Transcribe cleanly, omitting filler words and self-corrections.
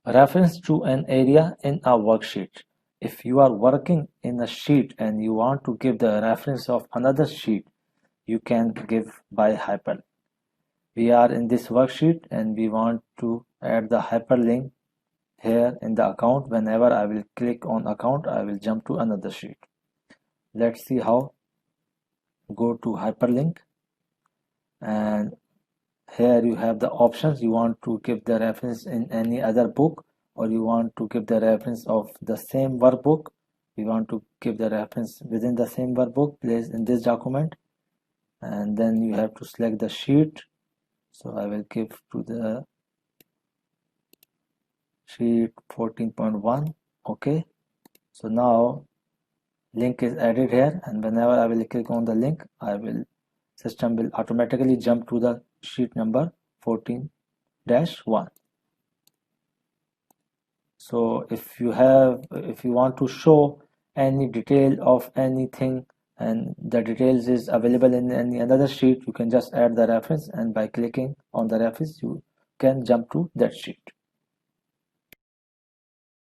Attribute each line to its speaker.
Speaker 1: Reference to an area in a worksheet. If you are working in a sheet and you want to give the reference of another sheet, you can give by hyperlink. We are in this worksheet and we want to add the hyperlink here in the account. Whenever I will click on account, I will jump to another sheet. Let's see how. Go to hyperlink, and here you have the options. You want to give the reference in any other book, or you want to give the reference of the same workbook. We want to give the reference within the same workbook placed in this document, and then you have to select the sheet. So I will give to the sheet 14.1. okay, so now link is added here, and whenever I will click on the link, system will automatically jump to the sheet number 14-1. So if you want to show any detail of anything and the details is available in any another sheet, you can just add the reference, and by clicking on the reference you can jump to that sheet.